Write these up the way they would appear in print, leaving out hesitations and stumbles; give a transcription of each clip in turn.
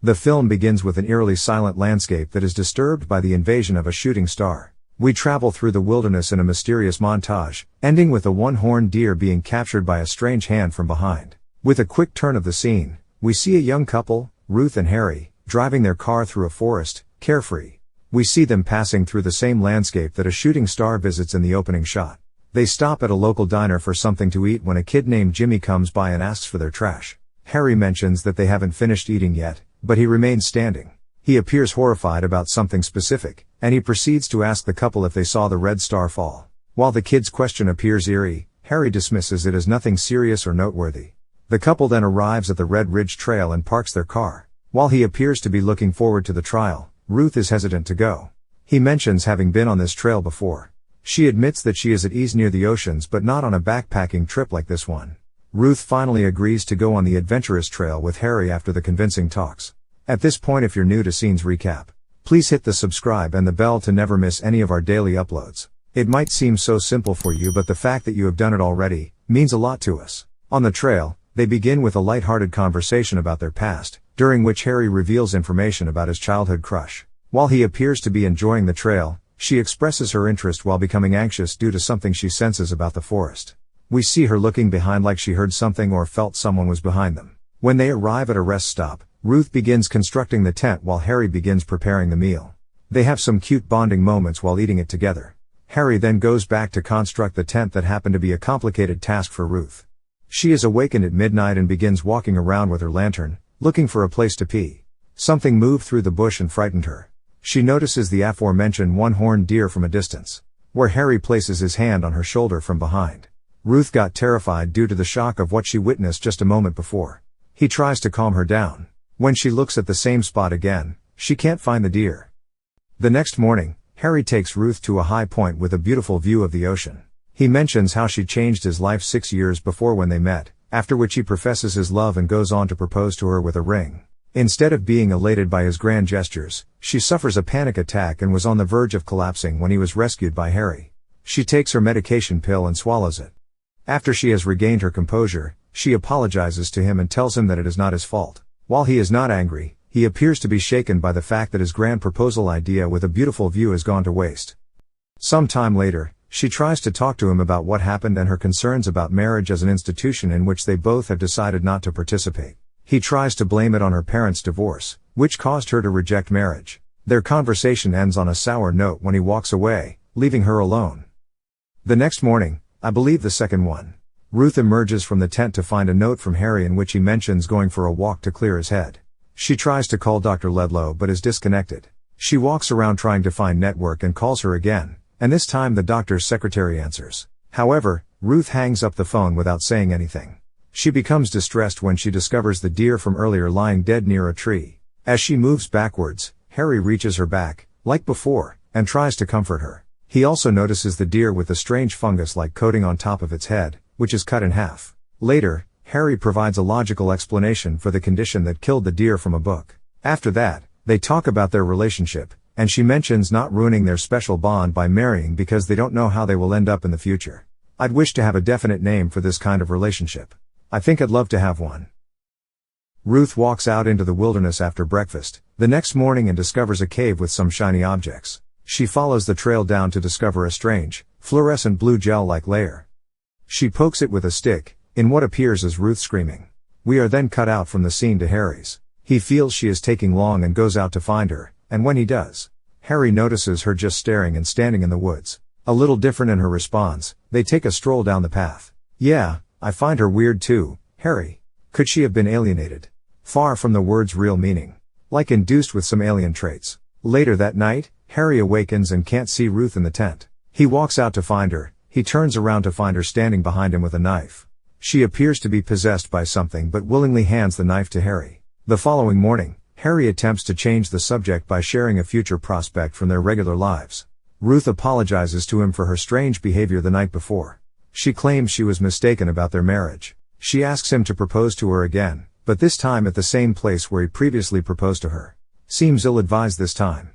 The film begins with an eerily silent landscape that is disturbed by the invasion of a shooting star. We travel through the wilderness in a mysterious montage, ending with a one-horned deer being captured by a strange hand from behind. With a quick turn of the scene, we see a young couple, Ruth and Harry, driving their car through a forest, carefree. We see them passing through the same landscape that a shooting star visits in the opening shot. They stop at a local diner for something to eat when a kid named Jimmy comes by and asks for their trash. Harry mentions that they haven't finished eating yet, but he remains standing. He appears horrified about something specific, and he proceeds to ask the couple if they saw the red star fall. While the kid's question appears eerie, Harry dismisses it as nothing serious or noteworthy. The couple then arrives at the Red Ridge Trail and parks their car. While he appears to be looking forward to the trial, Ruth is hesitant to go. He mentions having been on this trail before. She admits that she is at ease near the oceans but not on a backpacking trip like this one. Ruth finally agrees to go on the adventurous trail with Harry after the convincing talks. At this point, if you're new to Scenes Recap, please hit the subscribe and the bell to never miss any of our daily uploads. It might seem so simple for you, but the fact that you have done it already means a lot to us. On the trail, they begin with a light-hearted conversation about their past, during which Harry reveals information about his childhood crush. While he appears to be enjoying the trail, she expresses her interest while becoming anxious due to something she senses about the forest. We see her looking behind like she heard something or felt someone was behind them. When they arrive at a rest stop, Ruth begins constructing the tent while Harry begins preparing the meal. They have some cute bonding moments while eating it together. Harry then goes back to construct the tent that happened to be a complicated task for Ruth. She is awakened at midnight and begins walking around with her lantern, looking for a place to pee. Something moved through the bush and frightened her. She notices the aforementioned one-horned deer from a distance, where Harry places his hand on her shoulder from behind. Ruth got terrified due to the shock of what she witnessed just a moment before. He tries to calm her down. When she looks at the same spot again, she can't find the deer. The next morning, Harry takes Ruth to a high point with a beautiful view of the ocean. He mentions how she changed his life 6 years before when they met, after which he professes his love and goes on to propose to her with a ring. Instead of being elated by his grand gestures, she suffers a panic attack and was on the verge of collapsing when he was rescued by Harry. She takes her medication pill and swallows it. After she has regained her composure, she apologizes to him and tells him that it is not his fault. While he is not angry, he appears to be shaken by the fact that his grand proposal idea with a beautiful view has gone to waste. Some time later, she tries to talk to him about what happened and her concerns about marriage as an institution in which they both have decided not to participate. He tries to blame it on her parents' divorce, which caused her to reject marriage. Their conversation ends on a sour note when he walks away, leaving her alone. The next morning, I believe the second one, Ruth emerges from the tent to find a note from Harry in which he mentions going for a walk to clear his head. She tries to call Dr. Ledlow but is disconnected. She walks around trying to find network and calls her again, and this time the doctor's secretary answers. However, Ruth hangs up the phone without saying anything. She becomes distressed when she discovers the deer from earlier lying dead near a tree. As she moves backwards, Harry reaches her back, like before, and tries to comfort her. He also notices the deer with the strange fungus-like coating on top of its head, which is cut in half. Later, Harry provides a logical explanation for the condition that killed the deer from a book. After that, they talk about their relationship, and she mentions not ruining their special bond by marrying because they don't know how they will end up in the future. I'd wish to have a definite name for this kind of relationship. I think I'd love to have one. Ruth walks out into the wilderness after breakfast, the next morning and discovers a cave with some shiny objects. She follows the trail down to discover a strange, fluorescent blue gel-like layer. She pokes it with a stick, in what appears as Ruth screaming. We are then cut out from the scene to Harry's. He feels she is taking long and goes out to find her, and when he does, Harry notices her just staring and standing in the woods. A little different in her response, they take a stroll down the path. Yeah, I find her weird too, Harry. Could she have been alienated? Far from the word's real meaning. Like induced with some alien traits. Later that night, Harry awakens and can't see Ruth in the tent. He walks out to find her. He turns around to find her standing behind him with a knife. She appears to be possessed by something but willingly hands the knife to Harry. The following morning, Harry attempts to change the subject by sharing a future prospect from their regular lives. Ruth apologizes to him for her strange behavior the night before. She claims she was mistaken about their marriage. She asks him to propose to her again, but this time at the same place where he previously proposed to her. Seems ill-advised this time.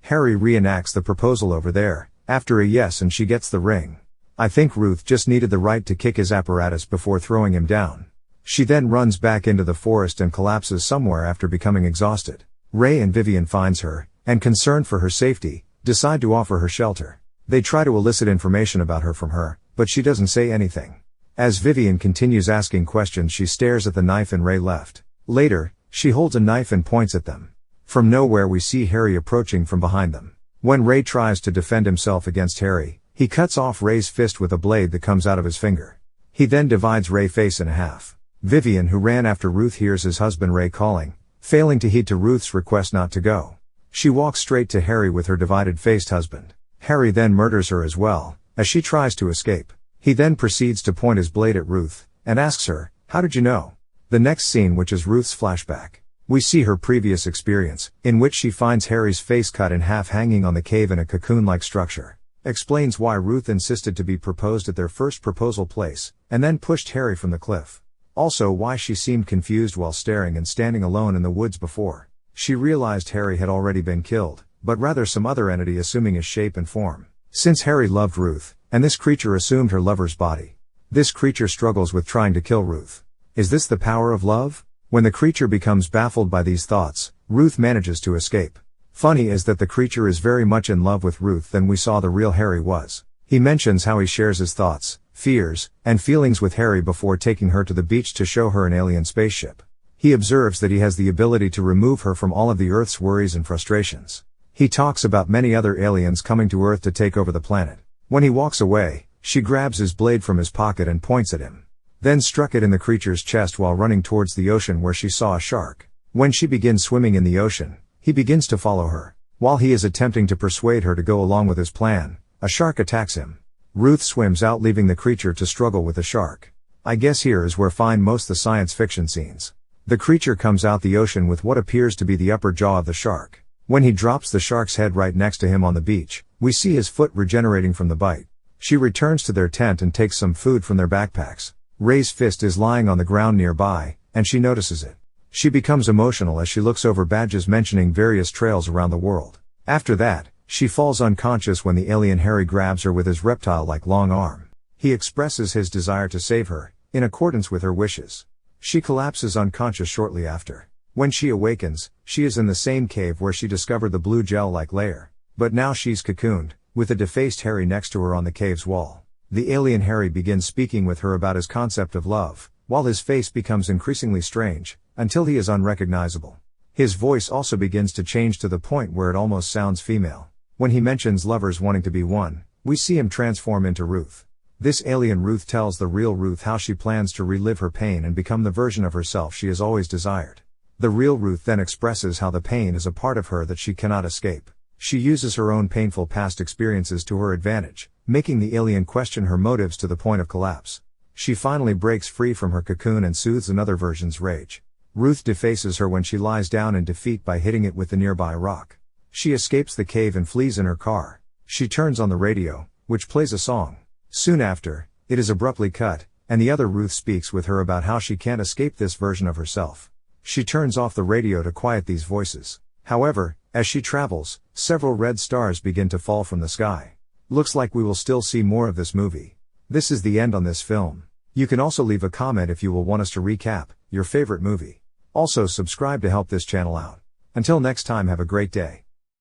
Harry reenacts the proposal over there, after a yes, and she gets the ring. I think Ruth just needed the right to kick his apparatus before throwing him down. She then runs back into the forest and collapses somewhere after becoming exhausted. Ray and Vivian finds her, and concerned for her safety, decide to offer her shelter. They try to elicit information about her from her, but she doesn't say anything. As Vivian continues asking questions, she stares at the knife and Ray left. Later, she holds a knife and points at them. From nowhere we see Harry approaching from behind them. When Ray tries to defend himself against Harry, he cuts off Ray's fist with a blade that comes out of his finger. He then divides Ray's face in half. Vivian, who ran after Ruth, hears his husband Ray calling, failing to heed to Ruth's request not to go. She walks straight to Harry with her divided-faced husband. Harry then murders her as well, as she tries to escape. He then proceeds to point his blade at Ruth, and asks her, "How did you know?" The next scene, which is Ruth's flashback. We see her previous experience, in which she finds Harry's face cut in half hanging on the cave in a cocoon-like structure. Explains why Ruth insisted to be proposed at their first proposal place, and then pushed Harry from the cliff. Also why she seemed confused while staring and standing alone in the woods before. She realized Harry had already been killed, but rather some other entity assuming his shape and form. Since Harry loved Ruth, and this creature assumed her lover's body. This creature struggles with trying to kill Ruth. Is this the power of love? When the creature becomes baffled by these thoughts, Ruth manages to escape. Funny is that the creature is very much in love with Ruth than we saw the real Harry was. He mentions how he shares his thoughts, fears, and feelings with Harry before taking her to the beach to show her an alien spaceship. He observes that he has the ability to remove her from all of the Earth's worries and frustrations. He talks about many other aliens coming to Earth to take over the planet. When he walks away, she grabs his blade from his pocket and points at him. Then struck it in the creature's chest while running towards the ocean where she saw a shark. When she begins swimming in the ocean, he begins to follow her. While he is attempting to persuade her to go along with his plan, a shark attacks him. Ruth swims out, leaving the creature to struggle with the shark. I guess here is where find most the science fiction scenes. The creature comes out the ocean with what appears to be the upper jaw of the shark. When he drops the shark's head right next to him on the beach, we see his foot regenerating from the bite. She returns to their tent and takes some food from their backpacks. Ray's fist is lying on the ground nearby, and she notices it. She becomes emotional as she looks over badges mentioning various trails around the world. After that, she falls unconscious when the alien Harry grabs her with his reptile-like long arm. He expresses his desire to save her, in accordance with her wishes. She collapses unconscious shortly after. When she awakens, she is in the same cave where she discovered the blue gel-like layer. But now she's cocooned, with a defaced Harry next to her on the cave's wall. The alien Harry begins speaking with her about his concept of love, while his face becomes increasingly strange, until he is unrecognizable. His voice also begins to change to the point where it almost sounds female. When he mentions lovers wanting to be one, we see him transform into Ruth. This alien Ruth tells the real Ruth how she plans to relive her pain and become the version of herself she has always desired. The real Ruth then expresses how the pain is a part of her that she cannot escape. She uses her own painful past experiences to her advantage, making the alien question her motives to the point of collapse. She finally breaks free from her cocoon and soothes another version's rage. Ruth defaces her when she lies down in defeat by hitting it with the nearby rock. She escapes the cave and flees in her car. She turns on the radio, which plays a song. Soon after, it is abruptly cut, and the other Ruth speaks with her about how she can't escape this version of herself. She turns off the radio to quiet these voices. However, as she travels, several red stars begin to fall from the sky. Looks like we will still see more of this movie. This is the end on this film. You can also leave a comment if you will want us to recap your favorite movie. Also subscribe to help this channel out. Until next time, have a great day.